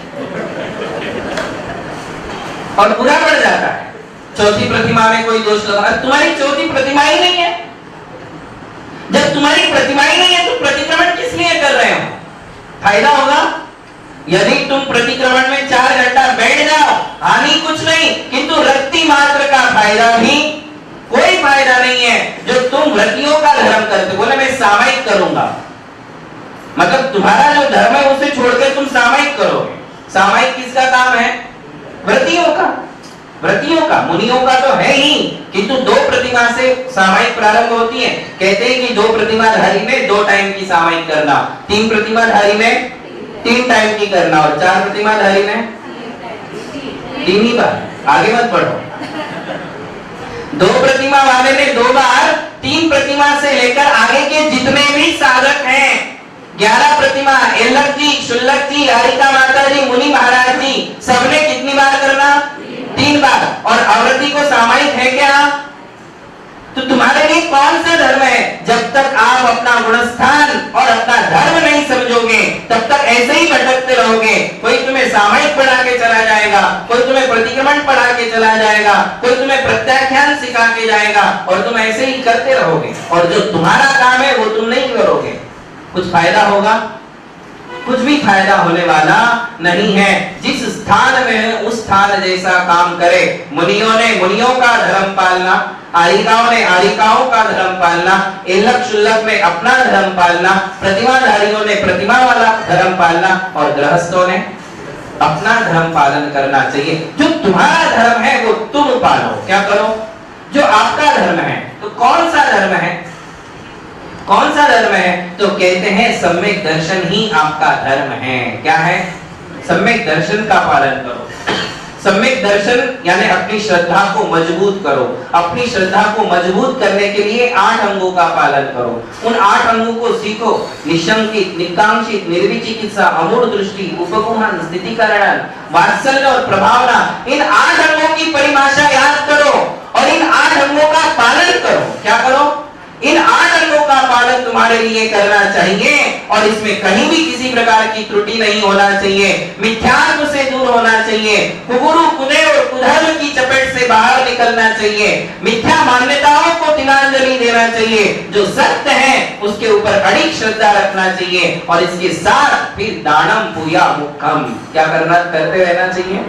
और पूरा पढ़ जाता है। चौथी प्रतिमा में कोई दोष लगा, तुम्हारी चौथी प्रतिमा ही नहीं है। जब तुम्हारी प्रतिमा ही नहीं है तो प्रतिक्रमण किस लिए कर रहे हो? फायदा होगा? यदि तुम प्रतिक्रमण में 4 घंटा बैठ जाओ, हानि कुछ नहीं, किंतु रत्ती मात्र का फायदा भी कोई फायदा नहीं है। जो तुम व्रतियों का धर्म करते, बोले मैं सामयिक करूंगा, मतलब तुम्हारा जो धर्म है उसे छोड़कर तुम सामयिक करोगे। सामयिक किसका काम है? व्रतियों का। व्रतियों का, मुनियों का तो है ही, किंतु 2 प्रतिमा से सामयिक प्रारंभ होती है। कहते हैं कि 2 प्रतिमाधारी में 2 टाइम की सामयिक करना, 3 प्रतिमाधारी में 3 टाइम की करना और 4 प्रतिमाधारी में 3 ही बार। आगे मत बढ़ो। 2 प्रतिमा वाले ने 2 बार, 3 प्रतिमा से लेकर आगे के जितने भी साधक हैं, 11 प्रतिमा, एल्लक जी, शुल्लक जी, हारिका माता जी, मुनि महाराज जी, सबने कितनी बार करना? 3 बार। और अवृत्ति को सामयिक है क्या? तो तुम्हारे लिए कौन सा धर्म है? जब तक आप अपना गुणस्थान और अपना धर्म नहीं समझोगे तब तक ऐसे ही भटकते रहोगे। कोई तुम्हें सामयिक पढ़ा के चला जाएगा, कोई तुम्हें प्रतिक्रमण पढ़ा के चला जाएगा, कोई तुम्हें प्रत्याख्यान सिखा के जाएगा और तुम ऐसे ही करते रहोगे और जो तुम्हारा काम है वो तुम नहीं करोगे। कुछ फायदा होगा? कुछ भी फायदा होने वाला नहीं है। जिस स्थान में है उस स्थान जैसा काम करे। मुनियों ने मुनियों का धर्म पालना, आरिकाओं ने आरिकाओं का धर्म पालना, एल्लक शुल्लक ने अपना धर्म पालना, प्रतिमाधारियों ने प्रतिमा वाला धर्म पालना और गृहस्थों ने अपना धर्म पालन करना चाहिए। जो तुम्हारा धर्म है वो तुम पालो। क्या करो? जो आपका धर्म है। तो कौन सा धर्म है? कौन सा धर्म है? तो कहते हैं सम्यक दर्शन ही आपका धर्म है। क्या है? सम्यक दर्शन का पालन करो। सम्यक दर्शन यानी अपनी श्रद्धा को मजबूत करो। अपनी श्रद्धा को मजबूत करने के लिए 8 अंगों का पालन करो। उन 8 अंगों को सीखो। निशंकित, निकांक्षित, निर्विचिकित्सा, अमूढ़ दृष्टि, उपगुहन, स्थितिकरण, वात्सल्य और प्रभावना, इन 8 अंगों की परिभाषा याद करो और इन 8 अंगों का पालन करो। क्या करो? इन 8 अंगों का पालन तुम्हारे लिए करना चाहिए और इसमें कहीं भी किसी प्रकार की त्रुटि नहीं होना चाहिए। मिथ्यात्व से दूर होना चाहिए। कुगुरु, कुदेव और कुधर्म की चपेट से बाहर निकलना चाहिए। मिथ्या मान्यताओं को तिलांजलि देना चाहिए। जो सत्य है उसके ऊपर अड़िग श्रद्धा रखना चाहिए और इसके साथ फिर दानम पूजा मुखम, क्या करते रहना चाहिए?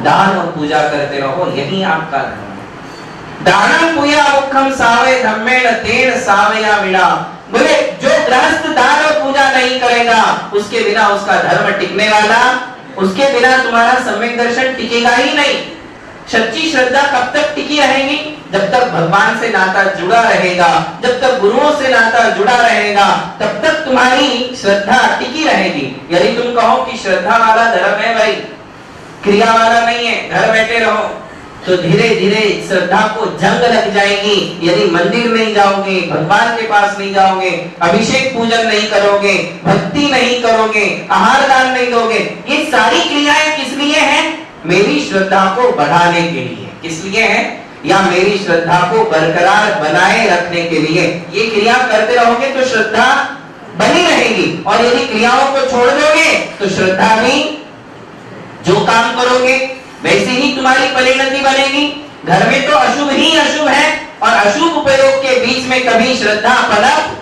दान और पूजा करते रहो। यही आपका धर्म। दानम पूजा मुखम सावे धम्मेन तेन सावया विना। बोले जो गृहस्थ दान और पूजा नहीं करेगा उसके बिना उसका धर्म टिकने वाला, उसके बिना तुम्हारा सम्यक दर्शन टिकेगा ही नहीं। सच्ची श्रद्धा कब तक टिकी रहेगी? जब तक भगवान से नाता जुड़ा रहेगा, जब तक गुरुओं से नाता जुड़ा रहेगा, तब तक तुम्हारी श्रद्धा टिकी रहेगी। यदि तुम कहो कि श्रद्धा वाला धर्म है भाई, क्रिया वाला नहीं है, घर बैठे रहो, तो धीरे धीरे श्रद्धा को जंग लग जाएगी। यदि मंदिर नहीं जाओगे, भगवान के पास नहीं जाओगे, अभिषेक पूजन नहीं करोगे, भक्ति नहीं करोगे, आहार दान नहीं दोगे, ये सारी क्रियाएं किस लिए हैं? मेरी श्रद्धा को बढ़ाने के लिए। किस लिए है? या मेरी श्रद्धा को बरकरार बनाए रखने के लिए। ये क्रिया करते रहोगे तो श्रद्धा बनी रहेगी और यदि क्रियाओं को छोड़ दोगे तो श्रद्धा भी जो काम करोगे वैसे ही तुम्हारी परिणति बनेगी। घर में तो अशुभ ही अशुभ है और अशुभ उपयोग के बीच में कभी श्रद्धा पनप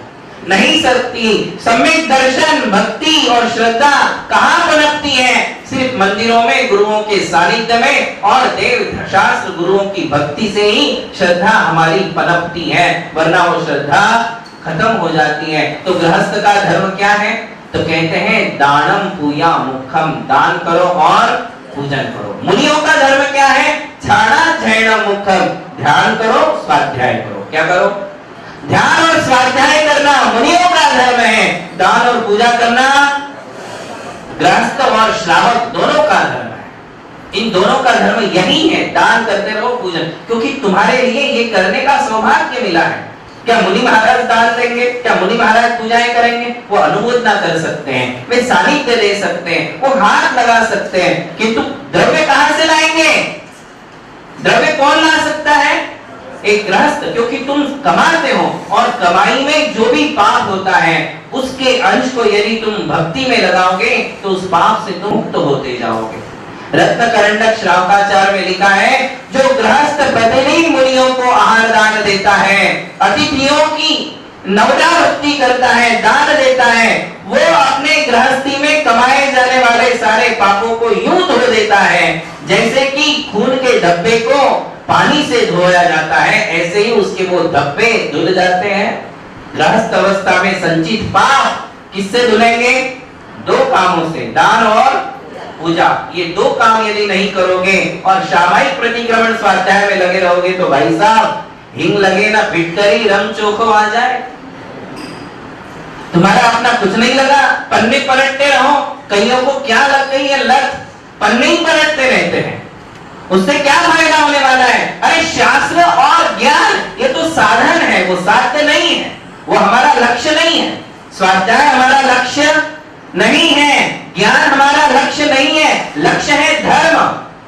नहीं सकती। सम्यक दर्शन, भक्ति और श्रद्धा कहाँ पनपती है? सिर्फ मंदिरों में, गुरुओं के सानिध्य में और देव शास्त्र गुरुओं की भक्ति से ही श्रद्धा हमारी पनपती है, वरना वो श्रद्धा खत्म हो जाती है। तो गृहस्थ का धर्म क्या है? तो कहते हैं दानम पूया मुखम, दान करो और पूजन करो। मुनियों का धर्म क्या है? छाड़ा झैणम मुखम, ध्यान करो स्वाध्याय करो। क्या करो? ध्यान और स्वाध्याय करना मुनियों का धर्म है। दान और पूजा करना गृहस्थ और श्रावक दोनों का धर्म है। इन दोनों का धर्म यही है, दान करते रहो, पूजन, क्योंकि तुम्हारे लिए ये करने का सौभाग्य मिला है। क्या मुनि महाराज दान देंगे? क्या मुनि महाराज पूजाएं करेंगे? वो अनुमोदना कर सकते हैं, वे सानिध्य दे सकते हैं, वो हाथ लगा सकते हैं, किंतु द्रव्य कहां से लाएंगे? द्रव्य कौन ला सकता है? एक गृहस्थ, क्योंकि तुम कमाते हो और कमाई में जो भी पाप होता है उसके अंश को यदि तुम भक्ति में लगाओगे तो उस पाप से तुम मुक्त होते जाओगे। रत्नकरंडक श्रावकाचार्य में लिखा है, जो गृहस्थ प्रतिदिन मुनियों को आहार दान देता है, अतिथियों की नवदा भक्ति करता है, दान देता है, वो अपने गृहस्थी में कमाए जाने वाले सारे पापों को यूं धो देता है जैसे कि खून के धब्बे को पानी से धोया जाता है, ऐसे ही उसके वो धब्बे धुल जाते हैं। गृहस्थ अवस्था में संचित पाप किससे धुलेंगे? दो कामों से, दान और पूजा। ये दो काम यदि नहीं करोगे और सामायिक प्रतिक्रमण स्वाध्याय में लगे रहोगे तो भाई साहब हिंग लगे ना फिटकरी रम चोखो आ जाए। तुम्हारा अपना कुछ नहीं लगा, पन्ने पलटते रहो। कईयों को क्या लग गई है लत, पन्ने ही पलटते रहते हैं, उससे क्या फायदा होने वाला है? अरे शास्त्र और ज्ञान ये तो साधन है, वो साध्य नहीं है, वो हमारा लक्ष्य नहीं है। स्वाध्याय हमारा लक्ष्य नहीं है, ज्ञान हमारा लक्ष्य नहीं है, लक्ष्य है धर्म।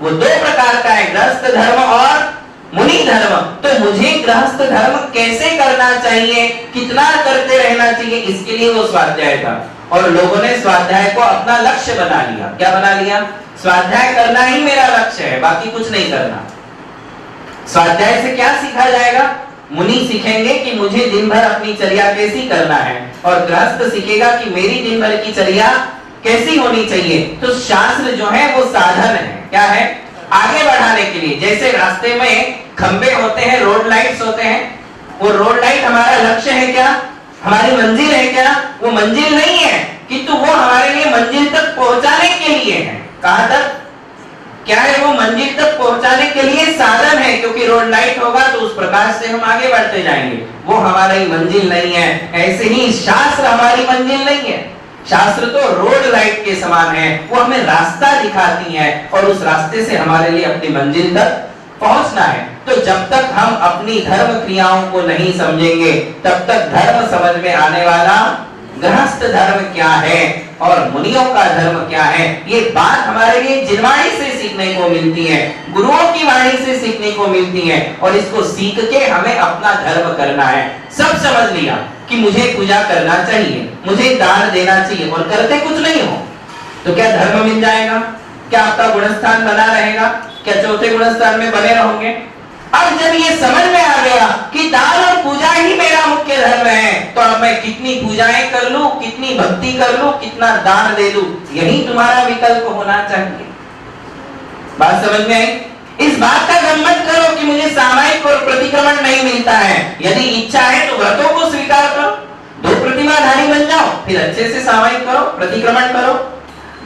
वो दो प्रकार का है, गृहस्थ धर्म और मुनि धर्म। तो मुझे गृहस्थ धर्म कैसे करना चाहिए, कितना करते रहना चाहिए, इसके लिए वो स्वाध्याय था। और लोगों ने स्वाध्याय को अपना लक्ष्य बना लिया। क्या बना लिया? स्वाध्याय करना ही मेरा लक्ष्य है, बाकी कुछ नहीं करना। स्वाध्याय से क्या सीखा जाएगा? मुनि सीखेंगे कि मुझे दिन भर अपनी चर्या कैसी करना है, और गृहस्थ सीखेगा कि मेरी दिन भर की चर्या कैसी होनी चाहिए। तो शास्त्र जो है वो साधन है, क्या है? आगे बढ़ाने के लिए। जैसे रास्ते में खंबे होते हैं, रोड लाइट्स होते हैं, वो रोड लाइट हमारा लक्ष्य है क्या? हमारी मंजिल है क्या? वो मंजिल नहीं है, किंतु वो हमारे लिए मंजिल तक पहुंचाने के लिए है। कहां तक? क्या है? वो मंजिल तक पहुंचाने के लिए साधन है, क्योंकि रोड लाइट होगा तो उस प्रकाश से हम आगे बढ़ते जाएंगे, वो हमारी मंजिल नहीं है। ऐसे ही शास्त्र हमारी मंजिल नहीं है। शास्त्र तो रोड लाइट के समान है, वो हमें रास्ता दिखाती है और उस रास्ते से हमारे लिए अपनी मंजिल तक पहुंचना है। तो जब तक हम अपनी धर्म क्रियाओं को नहीं समझेंगे तब तक धर्म समझ में आने वाला गृहस्थ धर्म क्या है और मुनियों का धर्म क्या है, ये बात हमारे लिए जिनवाणी से सीखने को मिलती है, गुरुओं की वाणी से सीखने को मिलती है, और इसको सीख के हमें अपना धर्म करना है। सब समझ लिया कि मुझे पूजा करना चाहिए, मुझे दान देना चाहिए, और करते कुछ नहीं हो तो क्या धर्म मिल जाएगा? क्या आपका गुणस्थान बना रहेगा? क्या चौथे गुणस्थान में बने रहोगे? अब जब ये समझ में आ गया कि दान और पूजा ही मेरा मुख्य धर्म है, तो अब मैं कितनी पूजाएं कर लूं, कितनी भक्ति कर लूं, कितना दान दे दूं, यही तुम्हारा विकल्प होना चाहिए। बात समझ में आई? इस बात का गम मत करो कि मुझे सामायिक और प्रतिक्रमण नहीं मिलता है। यदि इच्छा है तो व्रतों को स्वीकार करो, दो प्रतिमाधारी बन जाओ, फिर अच्छे से सामायिक करो, प्रतिक्रमण करो।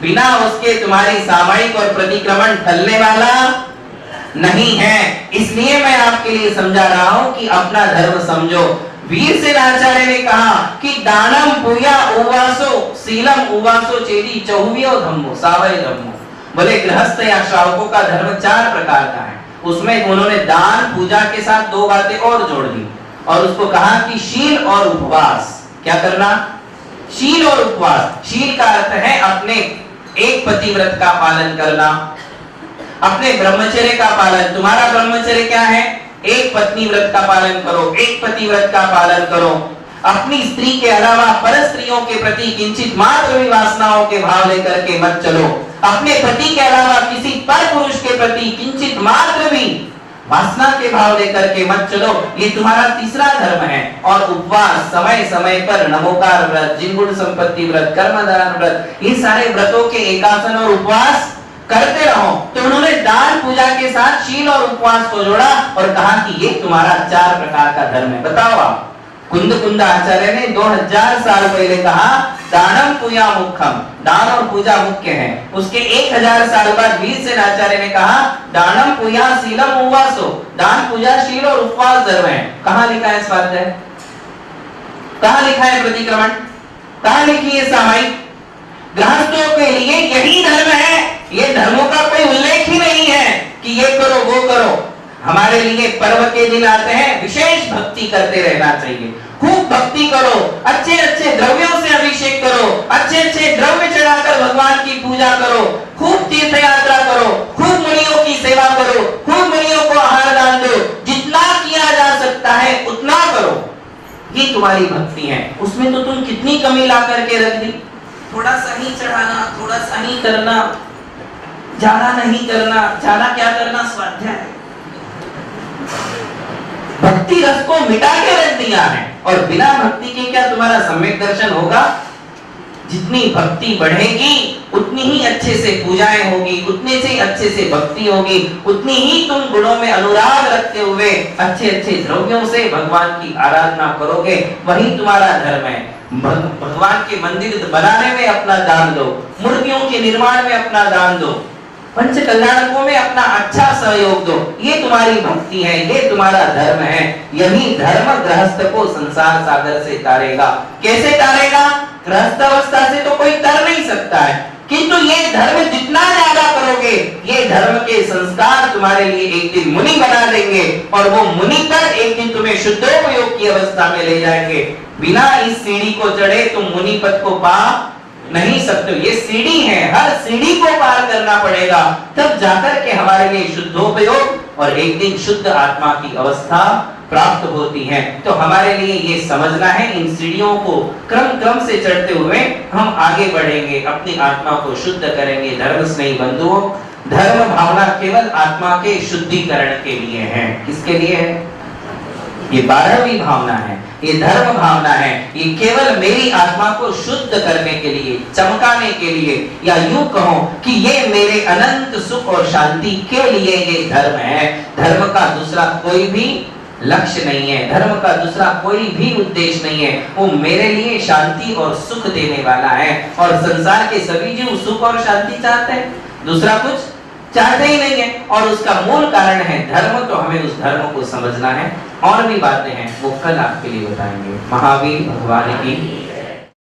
बिना उसके तुम्हारी सामायिक और प्रतिक्रमण फलने वाला नहीं है। इसलिए मैं आपके लिए समझा रहा हूं कि अपना धर्म समझो। वीरसेन आचार्य ने कहा कि दानम पूया उवासो सीलम उवासो चेदी चौव्यो धम्मो सावय धम्मो। बोले गृहस्थ या श्रावकों का धर्म 4 प्रकार का है। उसमें उन्होंने दान पूजा के साथ 2 बातें और जोड़ दी और उसको कहा कि शील और उपवास। क्या करना? शील और उपवास। शील का अर्थ है अपने एक पतिव्रत का पालन करना, अपने ब्रह्मचर्य का पालन। तुम्हारा ब्रह्मचर्य क्या है? एक पत्नी व्रत का पालन करो, एक पतिव्रत का पालन करो। अपनी स्त्री के अलावा पर स्त्रियों के प्रति किंचित मात्र भी वासनाओं के भाव लेकर के मत चलो। अपने पति के अलावा किसी पर पुरुष के प्रति किंचित मात्र भी वासना के भाव लेकर के मत चलो। ये तुम्हारा तीसरा धर्म है। और उपवास समय समय पर नमोकार व्रत, जिनगुण संपत्ति व्रत, कर्मदान व्रत, ये सारे व्रतों के एकासन और उपवास करते रहो। तो उन्होंने दान पूजा के साथ शील और उपवास को जोड़ा और कहा कि ये तुम्हारा 4 प्रकार का धर्म है। बताओ आप, कुंद आचार्य ने 2000 साल पहले कहा दानम पूजा मुख्यम, दान और पूजा मुख्य है। उसके 1000 साल बाद वीरसेन आचार्य ने कहा दानम पूजा शीलम उपवासो, दान पूजा शील और उपवास धर्म है। कहां लिखा है स्वाध्याय, कहां लिखा है प्रतिक्रमण, कहां लिखी है सामायिक? गृहस्थों के लिए यही धर्म है। ये धर्मों का कोई उल्लेख ही नहीं है कि ये करो वो करो। हमारे लिए पर्व के दिन आते हैं, विशेष भक्ति करते रहना चाहिए। खूब भक्ति करो, अच्छे अच्छे द्रव्यों से अभिषेक करो, अच्छे अच्छे द्रव्य चढ़ाकर भगवान की पूजा करो, खूब तीर्थ यात्रा करो, खूब मुनियों की सेवा करो, खूब मुनियों को आहार दान दो। जितना किया जा सकता है उतना करो, ये तुम्हारी भक्ति है। उसमें तो तुम कितनी कमी ला करके रख दी। थोड़ा सा ही चढ़ाना, थोड़ा सा ही करना, ज्यादा नहीं करना। ज्यादा क्या करना? स्वाध्याय। भक्ति रस को मिटा के रख दिया है। और बिना भक्ति के क्या तुम्हारा सम्यक दर्शन होगा? जितनी भक्ति बढ़ेगी उतनी ही अच्छे से पूजाएं होगी, उतने से अच्छे से भक्ति होगी, उतनी ही तुम गुणों में अनुराग रखते हुए अच्छे अच्छे द्रव्यों से भगवान की आराधना करोगे। वही तुम्हारा धर्म है। भगवान के मंदिर बनाने में अपना दान दो, मूर्तियों के निर्माण में अपना दान दो, पंच कल्याणकों में अपना अच्छा सहयोग दो। ये तुम्हारी भक्ति है, ये तुम्हारा धर्म है। यही धर्म गृहस्थ को संसार सागर से तारेगा। कैसे तारेगा? गृहस्थ अवस्था से तो कोई तर नहीं सकता है, किंतु ये धर्म जितना ज्यादा करोगे, ये धर्म के संस्कार तुम्हारे लिए एक दिन मुनि बना देंगे और वो मुनि पर एक दिन तुम्हें शुद्धोपयोग की अवस्था में ले जाएंगे। बिना इस सीढ़ी को चढ़े तुम मुनि पद को पा नहीं सकते। ये सीढ़ी है, हर सीढ़ी को पार करना पड़ेगा, तब जाकर के हमारे लिए शुद्धोपयोग और एक दिन शुद्ध आत्मा की अवस्था प्राप्त होती है। तो हमारे लिए ये समझना है, इन सीढ़ियों को क्रम क्रम से चढ़ते हुए हम आगे बढ़ेंगे, अपनी आत्मा को शुद्ध करेंगे। धर्म स्नेही बंधुओं, धर्म भावना केवल आत्मा के शुद्धिकरण के लिए है। किसके लिए है? ये 12वीं भावना है, ये धर्म भावना है। ये केवल मेरी आत्मा को शुद्ध करने के लिए, चमकाने के लिए, या यूं कहो कि ये मेरे अनंत सुख और शांति के लिए ये धर्म है। धर्म का दूसरा कोई भी लक्ष्य नहीं है, धर्म का दूसरा कोई भी उद्देश्य नहीं है। वो मेरे लिए शांति और सुख देने वाला है। और संसार के सभी जीव सुख और शांति चाहते हैं, दूसरा कुछ चाहते ही नहीं है। और उसका मूल कारण है धर्म। तो हमें उस धर्म को समझना है। और भी बातें हैं वो कल आपके लिए बताएंगे। महावीर भगवान की